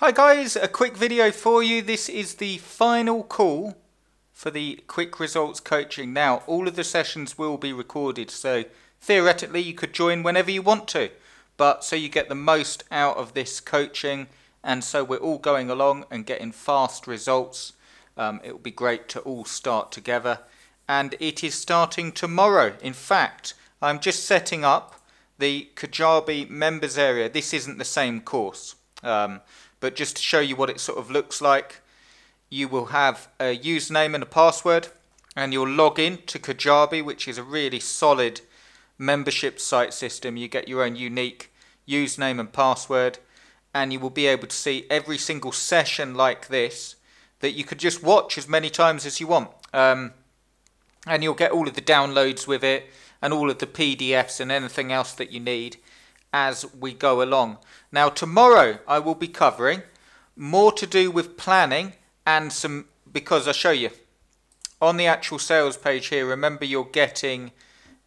Hi guys, a quick video for you. This is the final call for the quick results coaching. Now, all of the sessions will be recorded, so theoretically you could join whenever you want to, but so you get the most out of this coaching, and so we're all going along and getting fast results. It will be great to all start together, and it is starting tomorrow. In fact, I'm just setting up the Kajabi members area. This isn't the same course. But just to show you what it sort of looks like, you will have a username and a password, and you'll log in to Kajabi, which is a really solid membership site system. You get your own unique username and password, and you will be able to see every single session like this that you could just watch as many times as you want. And you'll get all of the downloads with it, and all of the PDFs and anything else that you need as we go along. Now tomorrow I will be covering more to do with planning and some, because I'll show you on the actual sales page here. Remember, you're getting,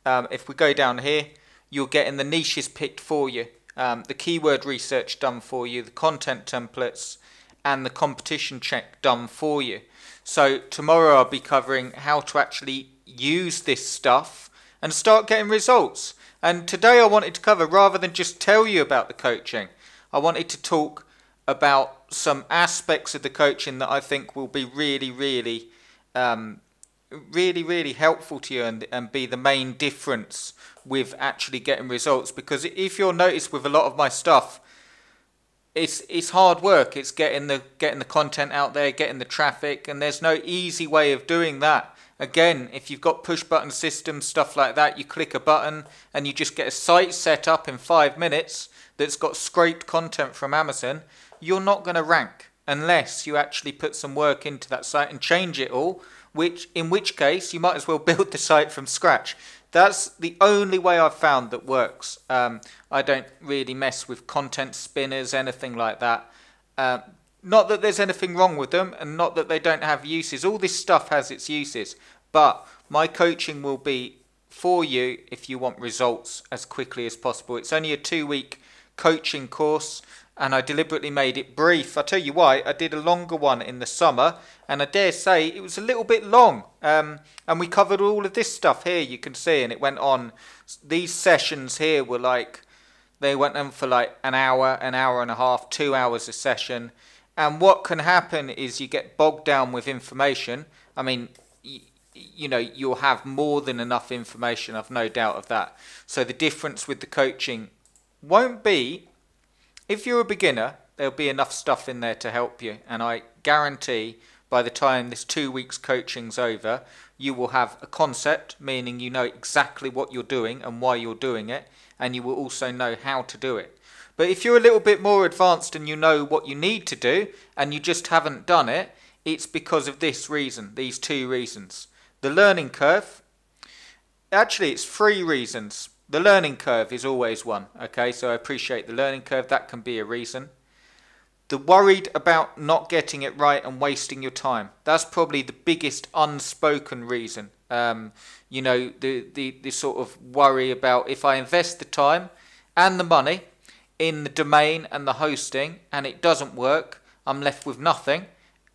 if we go down here, you're getting the niches picked for you, the keyword research done for you, the content templates and the competition check done for you. So tomorrow I'll be covering how to actually use this stuff and start getting results. And today I wanted to cover, rather than just tell you about the coaching, I wanted to talk about some aspects of the coaching that I think will be really helpful to you and be the main difference with actually getting results. Because if you'll notice with a lot of my stuff, it's hard work. It's getting the content out there, getting the traffic, and there's no easy way of doing that. Again, if you've got push button systems, stuff like that, you click a button and you just get a site set up in 5 minutes that's got scraped content from Amazon, you're not going to rank unless you actually put some work into that site and change it all, in which case you might as well build the site from scratch. That's the only way I've found that works. I don't really mess with content spinners, anything like that. Not that there's anything wrong with them, and not that they don't have uses. All this stuff has its uses, but my coaching will be for you if you want results as quickly as possible. It's only a 2-week coaching course, and I deliberately made it brief. I'll tell you why. I did a longer one in the summer, and I dare say it was a little bit long. And we covered all of this stuff here, you can see, and it went on. These sessions here were like, they went on for like an hour and a half, 2 hours a session. And what can happen is you get bogged down with information. I mean, you know, you'll have more than enough information, I've no doubt of that. So the difference with the coaching won't be, if you're a beginner, there'll be enough stuff in there to help you. And I guarantee by the time this 2 weeks coaching's over, you will have a concept, meaning you know exactly what you're doing and why you're doing it. And you will also know how to do it. But if you're a little bit more advanced and you know what you need to do and you just haven't done it, it's because of this reason, these 2 reasons. The learning curve, actually it's 3 reasons. The learning curve is always one, okay, so I appreciate the learning curve, that can be a reason. The worried about not getting it right and wasting your time, that's probably the biggest unspoken reason. You know, the sort of worry about, if I invest the time and the money in the domain and the hosting and it doesn't work, I'm left with nothing.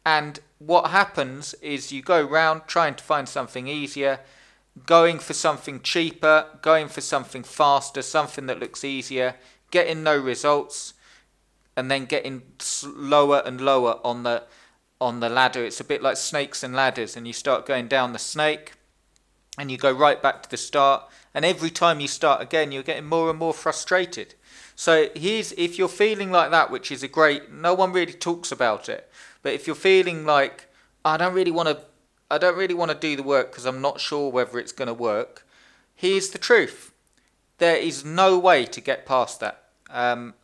And what happens is you go around trying to find something easier, going for something cheaper, going for something faster, something that looks easier, getting no results, and then getting lower and lower on the ladder. It's a bit like snakes and ladders, and you start going down the snake and you go right back to the start, and every time you start again you're getting more and more frustrated. So if you're feeling like that, which is no one really talks about it, but if you're feeling like, I don't really want to do the work because I'm not sure whether it's going to work, here's the truth. There is no way to get past that.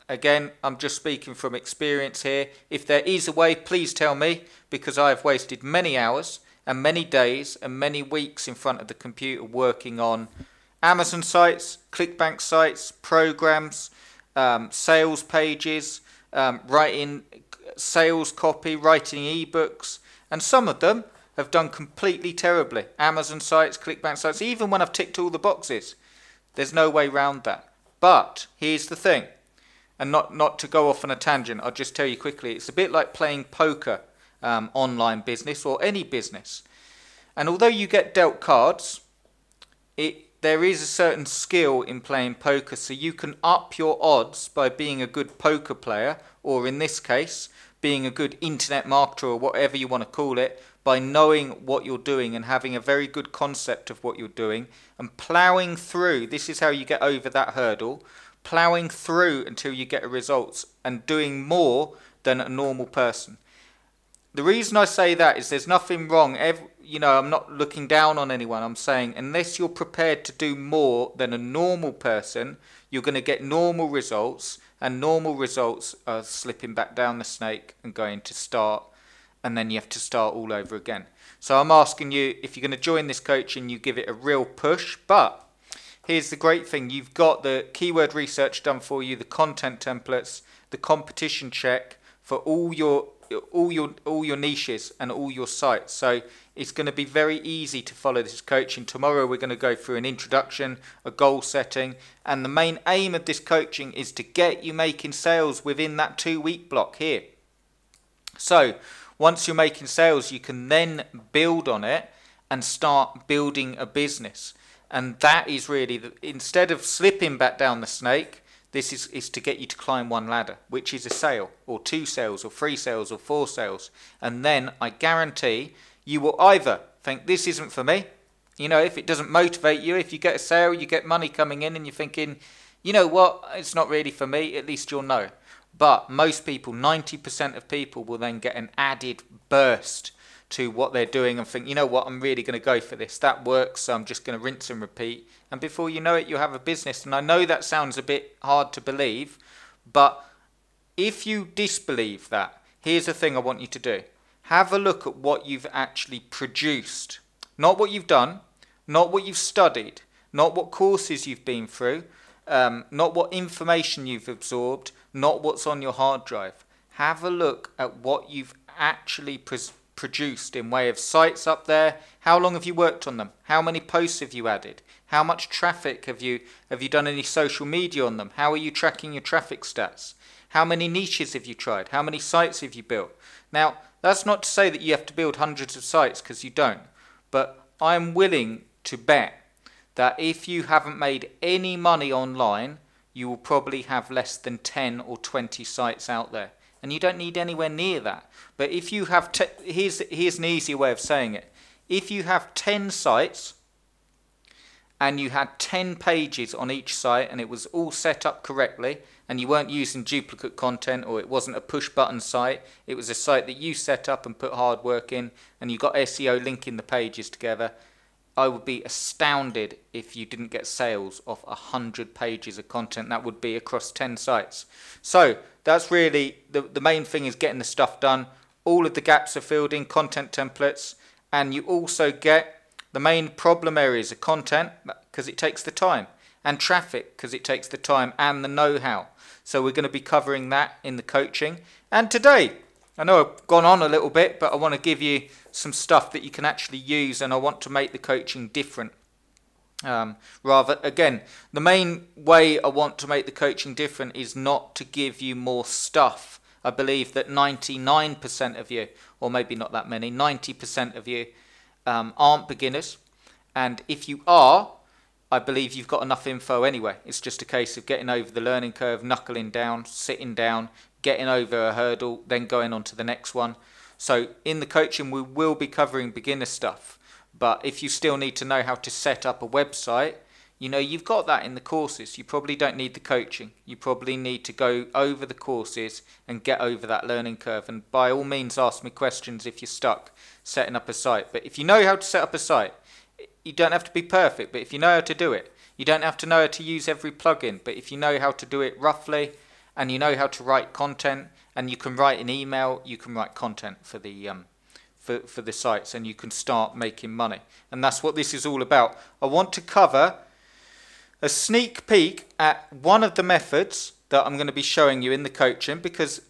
Again, I'm just speaking from experience here. If there is a way, please tell me, because I have wasted many hours and many days and many weeks in front of the computer working on Amazon sites, ClickBank sites, programs, sales pages, writing sales copy, writing ebooks, and some of them have done completely terribly. Amazon sites, ClickBank sites, even when I've ticked all the boxes. There's no way around that. But here's the thing, and not to go off on a tangent, I'll just tell you quickly, it's a bit like playing poker, online business or any business. And although you get dealt cards, there is a certain skill in playing poker, so you can up your odds by being a good poker player, or in this case, being a good internet marketer or whatever you want to call it, by knowing what you're doing and having a very good concept of what you're doing and ploughing through. This is how you get over that hurdle, ploughing through until you get results and doing more than a normal person. The reason I say that is there's nothing wrong. I'm not looking down on anyone. I'm saying unless you're prepared to do more than a normal person, you're going to get normal results, and normal results are slipping back down the snake and going to start, and then you have to start all over again. So I'm asking you, if you're going to join this coaching, you give it a real push. But here's the great thing. You've got the keyword research done for you, the content templates, the competition check for all your niches and all your sites. So it's going to be very easy to follow this coaching. Tomorrow we're going to go through an introduction, a goal setting, and the main aim of this coaching is to get you making sales within that 2-week block here. So once you're making sales, you can then build on it and start building a business. And that is really, instead of slipping back down the snake, this is to get you to climb one ladder, which is a sale, or 2 sales, or 3 sales, or 4 sales. And then I guarantee you will either think, this isn't for me. If it doesn't motivate you, if you get a sale, you get money coming in, and you're thinking, you know what, it's not really for me, at least you'll know. But most people, 90% of people, will then get an added burst to what they're doing and think, you know what, I'm really going to go for this. That works, so I'm just going to rinse and repeat. And before you know it, you have a business. And I know that sounds a bit hard to believe, but if you disbelieve that, here's the thing I want you to do. Have a look at what you've actually produced. Not what you've done, not what you've studied, not what courses you've been through, not what information you've absorbed, not what's on your hard drive. Have a look at what you've actually produced in way of sites up there. How long have you worked on them? How many posts have you added? How much traffic have you done any social media on them? How are you tracking your traffic stats? How many niches have you tried? How many sites have you built? Now, that's not to say that you have to build hundreds of sites, because you don't. But I'm willing to bet that if you haven't made any money online, you will probably have less than 10 or 20 sites out there. And you don't need anywhere near that. But if you have, here's an easier way of saying it. If you have 10 sites and you had 10 pages on each site and it was all set up correctly and you weren't using duplicate content, or it wasn't a push button site, it was a site that you set up and put hard work in, and you got SEO linking the pages together, I would be astounded if you didn't get sales off 100 pages of content. That would be across 10 sites. So that's really the main thing, is getting the stuff done. All of the gaps are filled in, content templates, and you also get the main problem areas of content, because it takes the time, and traffic, because it takes the time, and the know-how. So we're going to be covering that in the coaching. And today, I know I've gone on a little bit, but I want to give you some stuff that you can actually use, and I want to make the coaching different. Again, the main way I want to make the coaching different is not to give you more stuff. I believe that 99% of you, or maybe not that many, 90% of you aren't beginners. And if you are, I believe you've got enough info anyway. It's just a case of getting over the learning curve, knuckling down, sitting down, getting over a hurdle, then going on to the next one. So in the coaching, we will be covering beginner stuff. But if you still need to know how to set up a website, you've got that in the courses. You probably don't need the coaching. You probably need to go over the courses and get over that learning curve. And by all means, ask me questions if you're stuck setting up a site. But if you know how to set up a site, you don't have to be perfect, but if you know how to do it, you don't have to know how to use every plugin. But if you know how to do it roughly, and you know how to write content, and you can write an email, you can write content for the for the sites, and you can start making money. And that's what this is all about. I want to cover a sneak peek at one of the methods that I'm going to be showing you in the coaching, because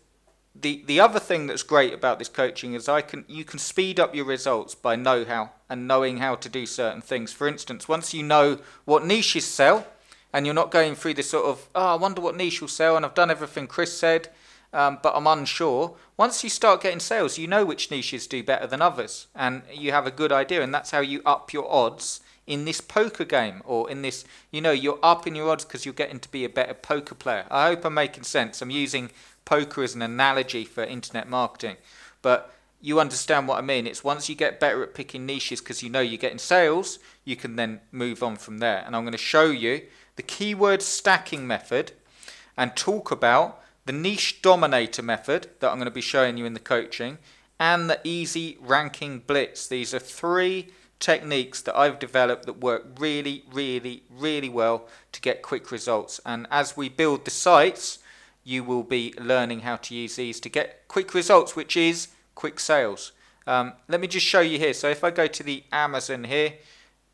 the other thing that's great about this coaching is you can speed up your results by know-how and knowing how to do certain things. For instance, once you know what niches sell and you're not going through this sort of, oh, I wonder what niche will sell, and I've done everything Chris said, but I'm unsure. Once you start getting sales, you know which niches do better than others, and you have a good idea, and that's how you up your odds in this poker game, or in this, you're upping your odds because you're getting to be a better poker player. I hope I'm making sense. I'm using poker as an analogy for internet marketing, but you understand what I mean. It's once you get better at picking niches because you're getting sales, you can then move on from there. And I'm going to show you the keyword stacking method and talk about the niche dominator method that I'm going to be showing you in the coaching, and the easy ranking blitz. These are 3 techniques that I've developed that work really, really, really well to get quick results. And as we build the sites, you will be learning how to use these to get quick results, which is quick sales. Let me just show you here. So if I go to the Amazon here,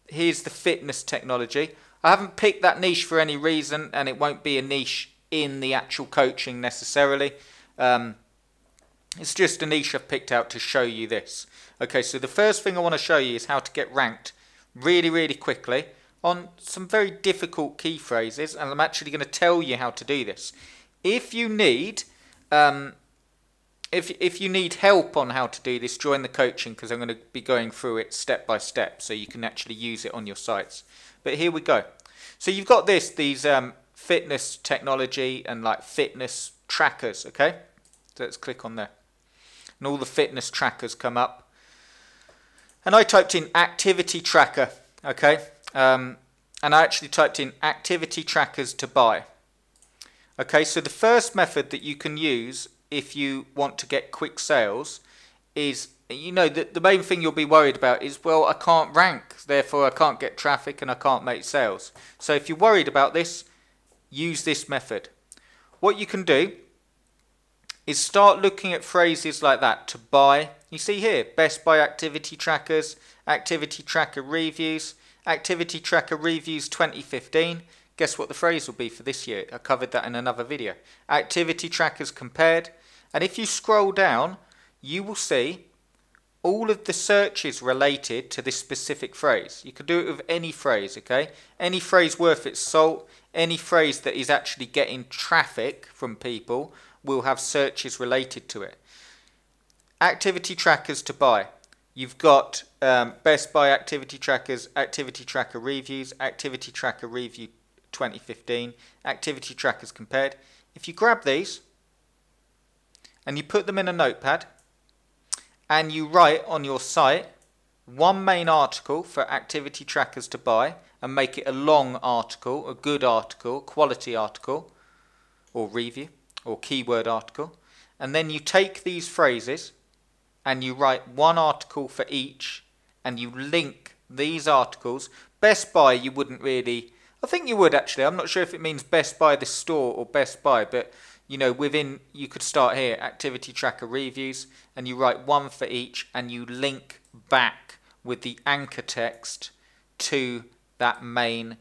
here's the fitness technology. I haven't picked that niche for any reason, and it won't be a niche in the actual coaching necessarily. It's just a niche I've picked out to show you this. Okay, so the first thing I want to show you is how to get ranked really, really quickly on some very difficult key phrases, and I'm actually going to tell you how to do this. If you need if you need help on how to do this, join the coaching, because I'm going to be going through it step by step so you can actually use it on your sites. But here we go. So you've got these fitness technology and like fitness trackers, okay? So let's click on there. And all the fitness trackers come up. And I typed in activity tracker, okay? And I actually typed in activity trackers to buy. Okay, so the first method that you can use if you want to get quick sales is, the main thing you'll be worried about is, well, I can't rank, therefore I can't get traffic and I can't make sales. So if you're worried about this, use this method. What you can do is start looking at phrases like that to buy. You see here, best buy activity trackers, activity tracker reviews, activity tracker reviews 2015. Guess what the phrase will be for this year? I covered that in another video. Activity trackers compared. And if you scroll down, you will see all of the searches related to this specific phrase. You can do it with any phrase, okay? Any phrase worth its salt, any phrase that is actually getting traffic from people will have searches related to it. Activity trackers to buy. You've got Best Buy activity trackers, activity tracker reviews, activity tracker review 2015, activity trackers compared. If you grab these and you put them in a notepad and you write on your site one main article for activity trackers to buy and make it a long article, a good article, quality article or review or keyword article, and then you take these phrases and you write one article for each and you link these articles. Best Buy you wouldn't really, I think you would actually, I'm not sure if it means Best Buy the store or Best Buy, but within, you could start here, activity tracker reviews, and you write one for each and you link back with the anchor text to that main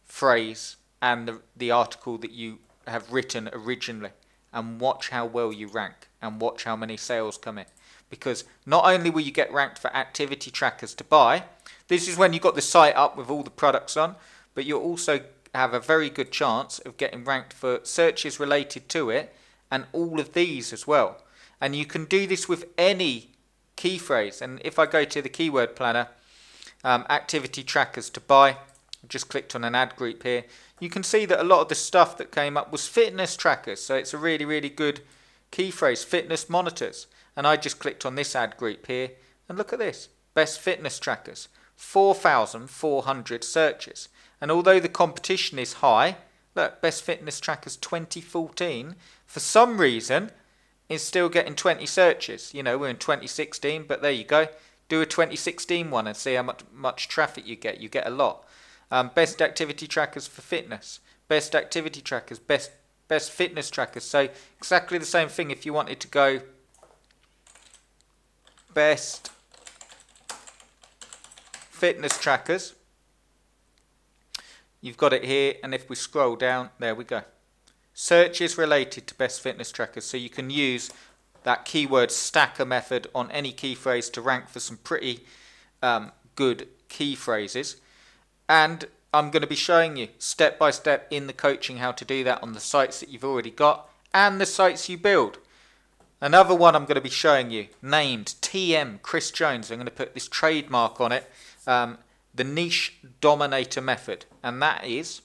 phrase and the article that you have written originally, and watch how well you rank and watch how many sales come in. Because not only will you get ranked for activity trackers to buy, this is when you've got the site up with all the products on, but you'll also have a very good chance of getting ranked for searches related to it and all of these as well. And you can do this with any key phrase. And if I go to the keyword planner, activity trackers to buy, I've just clicked on an ad group here, you can see that a lot of the stuff that came up was fitness trackers. So it's a really, really good key phrase, fitness monitors. And I just clicked on this ad group here, and look at this, best fitness trackers, 4,400 searches. And although the competition is high, look, best fitness trackers 2014, for some reason, is still getting 20 searches. We're in 2016, but there you go. Do a 2016 one and see how much traffic you get. You get a lot. Best activity trackers for fitness. Best activity trackers. Best fitness trackers. So exactly the same thing if you wanted to go best fitness trackers. You've got it here, and if we scroll down, there we go. Searches related to best fitness trackers. So you can use that keyword stacker method on any key phrase to rank for some pretty good key phrases. And I'm going to be showing you step by step in the coaching how to do that on the sites that you've already got and the sites you build. Another one I'm going to be showing you, named TM Chris Jones. I'm going to put this trademark on it, the Niche Dominator Method. And that is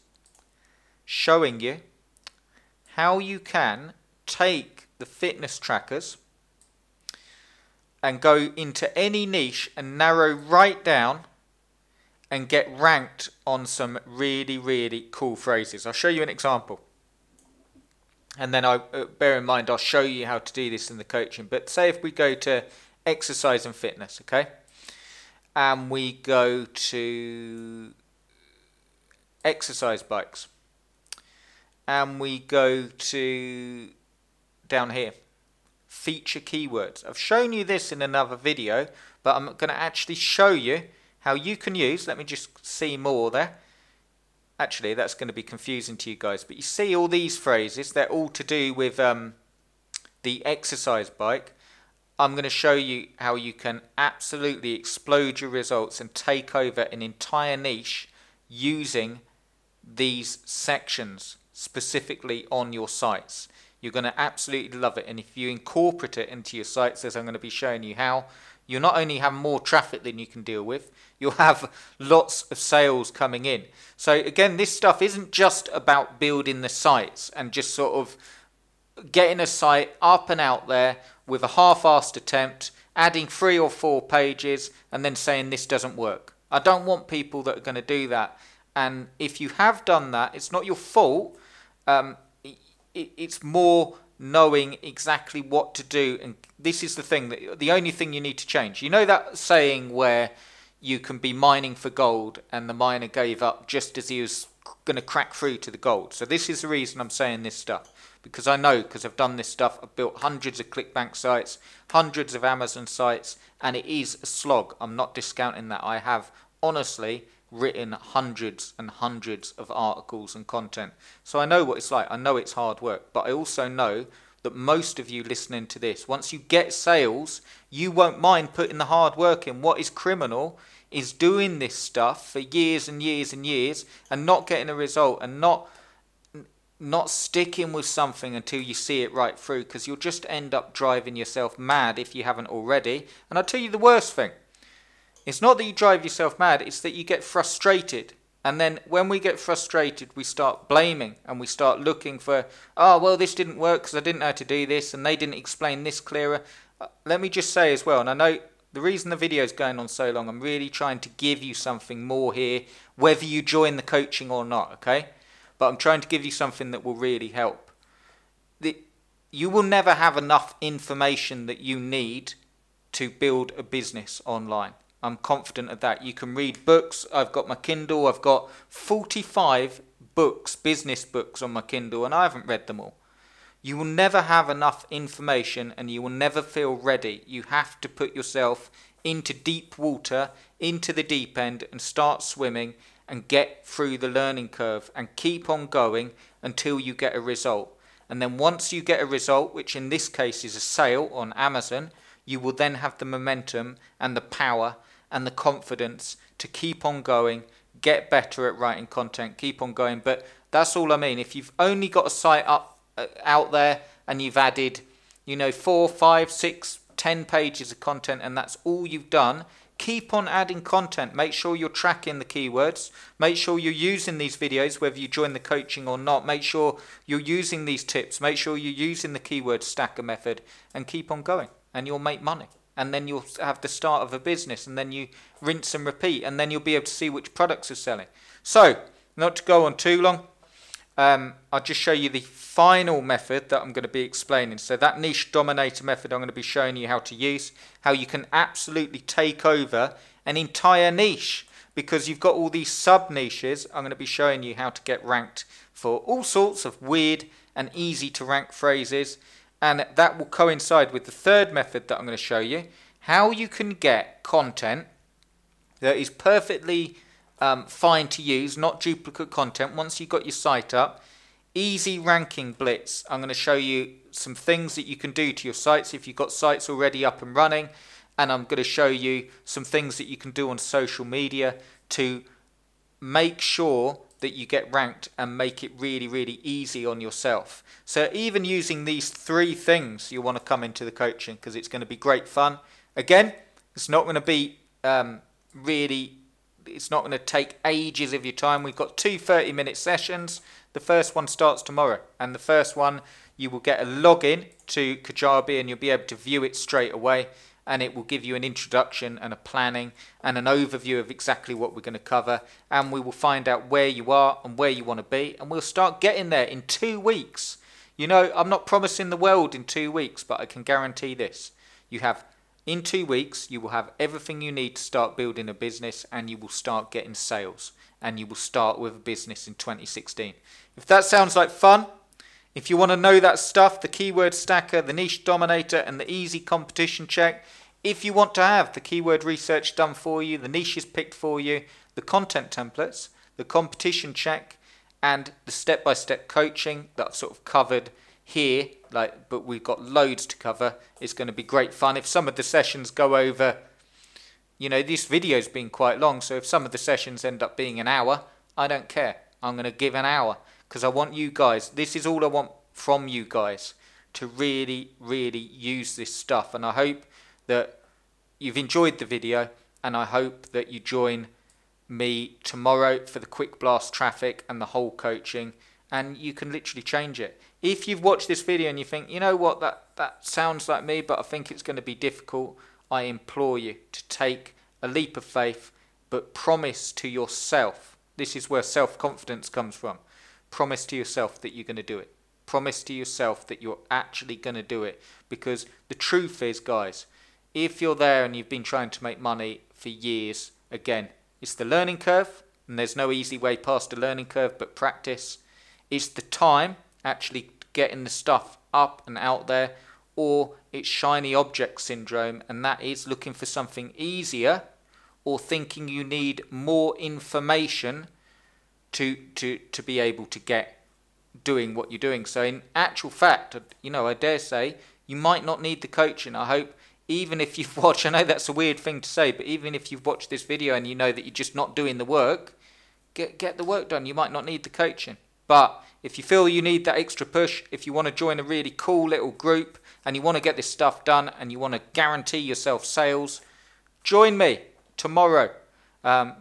showing you how you can take the fitness trackers and go into any niche and narrow right down and get ranked on some really, really cool phrases. I'll show you an example. And then bear in mind, I'll show you how to do this in the coaching. But say if we go to exercise and fitness, okay? And we go to exercise bikes. And we go to down here, feature keywords. I've shown you this in another video, but I'm going to actually show you how you can use, let me just see more there. Actually, that's going to be confusing to you guys, but you see all these phrases, they're all to do with the exercise bike. I'm going to show you how you can absolutely explode your results and take over an entire niche using these sections specifically on your sites. You're going to absolutely love it, and if you incorporate it into your sites, as I'm going to be showing you how, you'll not only have more traffic than you can deal with, you'll have lots of sales coming in. So again, this stuff isn't just about building the sites and just sort of getting a site up and out there with a half-assed attempt, adding 3 or 4 pages and then saying this doesn't work. I don't want people that are going to do that. And if you have done that, it's not your fault. It's more knowing exactly what to do, and this is the thing, that the only thing you need to change. You know that saying where you can be mining for gold and the miner gave up just as he was going to crack through to the gold. So this is the reason I'm saying this stuff, because I know, because I've done this stuff. I've built hundreds of ClickBank sites, hundreds of Amazon sites, and it is a slog. I'm not discounting that. I have honestly written hundreds and hundreds of articles and content, so I know what it's like. I know it's hard work, but I also know that most of you listening to this, once you get sales, you won't mind putting the hard work in. What is criminal is doing this stuff for years and years and years and not getting a result, and not sticking with something until you see it right through, because you'll just end up driving yourself mad if you haven't already. And I'll tell you the worst thing. It's not that you drive yourself mad, it's that you get frustrated. And then when we get frustrated, we start blaming and we start looking for, oh, well, this didn't work because I didn't know how to do this and they didn't explain this clearer. Let me just say as well, and I know the reason the video is going on so long, I'm really trying to give you something more here, whether you join the coaching or not, okay? But I'm trying to give you something that will really help. You will never have enough information that you need to build a business online. I'm confident of that. You can read books. I've got my Kindle. I've got 45 books, business books on my Kindle, and I haven't read them all. You will never have enough information and you will never feel ready. You have to put yourself into deep water, into the deep end, and start swimming and get through the learning curve and keep on going until you get a result. And then once you get a result, which in this case is a sale on Amazon, you will then have the momentum and the power and the confidence to keep on going, get better at writing content, keep on going. But that's all I mean. If you've only got a site up out there and you've added, 4, 5, 6, 10 pages of content and that's all you've done, keep on adding content. Make sure you're tracking the keywords. Make sure you're using these videos, whether you join the coaching or not. Make sure you're using these tips. Make sure you're using the keyword stacker method and keep on going, and you'll make money. And then you'll have the start of a business, and then you rinse and repeat, and then you'll be able to see which products are selling. So, not to go on too long, I'll just show you the final method that I'm going to be explaining. So that niche dominator method I'm going to be showing you how to use, how you can absolutely take over an entire niche, because you've got all these sub niches. I'm going to be showing you how to get ranked for all sorts of weird and easy to rank phrases. And that will coincide with the third method that I'm going to show you, how you can get content that is perfectly fine to use, not duplicate content. Once you've got your site up, easy ranking blitz. I'm going to show you some things that you can do to your sites if you've got sites already up and running, and I'm going to show you some things that you can do on social media to make sure that you get ranked and make it really, really easy on yourself. So even using these 3 things, you want to come into the coaching because it's going to be great fun. Again, it's not going to be it's not going to take ages of your time. We've got 2 30-minute sessions. The first one starts tomorrow, and the first one you will get a login to Kajabi and you'll be able to view it straight away, and it will give you an introduction and a planning and an overview of exactly what we're going to cover, and we will find out where you are and where you want to be, and we'll start getting there in 2 weeks. You know, I'm not promising the world in 2 weeks, but I can guarantee this. In 2 weeks, you will have everything you need to start building a business, and you will start getting sales, and you will start with a business in 2016. If that sounds like fun, if you want to know that stuff, the keyword stacker, the niche dominator, and the easy competition check, if you want to have the keyword research done for you, the niches picked for you, the content templates, the competition check, and the step-by-step coaching that I've sort of covered here, but we've got loads to cover. It's going to be great fun. If some of the sessions go over, you know, this video's been quite long, so if some of the sessions end up being an hour, I don't care. I'm going to give an hour because I want you guys, this is all I want from you guys, to really, really use this stuff. And I hope that you've enjoyed the video, and I hope that you join me tomorrow for the quick blast traffic and the whole coaching, and you can literally change it. If you've watched this video and you think, you know what, that sounds like me, but I think it's going to be difficult, I implore you to take a leap of faith, but promise to yourself. This is where self-confidence comes from. Promise to yourself that you're going to do it. Promise to yourself that you're actually going to do it. Because the truth is, guys, if you're there and you've been trying to make money for years, again, it's the learning curve, and there's no easy way past the learning curve but practice. It's the time actually getting the stuff up and out there, or it's shiny object syndrome, and that is looking for something easier or thinking you need more information to be able to get doing what you're doing. So in actual fact, you know, I dare say you might not need the coaching. I hope even if you've watched, I know that's a weird thing to say, but even if you've watched this video and you know that you're just not doing the work, get the work done. You might not need the coaching. But if you feel you need that extra push, if you want to join a really cool little group and you want to get this stuff done and you want to guarantee yourself sales, join me tomorrow.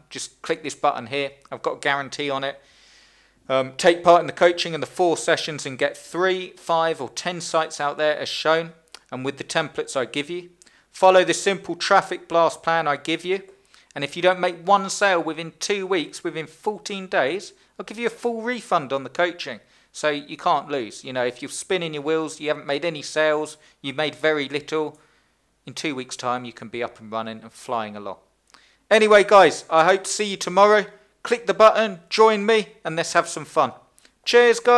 Just click this button here. I've got a guarantee on it. Take part in the coaching and the 4 sessions and get 3, 5 or 10 sites out there as shown, and with the templates I give you. Follow the simple traffic blast plan I give you, and if you don't make 1 sale within 2 weeks, within 14 days, I'll give you a full refund on the coaching. So you can't lose. You know, if you're spinning your wheels, you haven't made any sales, you've made very little, in 2 weeks' time you can be up and running and flying along. Anyway, guys, I hope to see you tomorrow. Click the button, join me, and let's have some fun. Cheers, guys.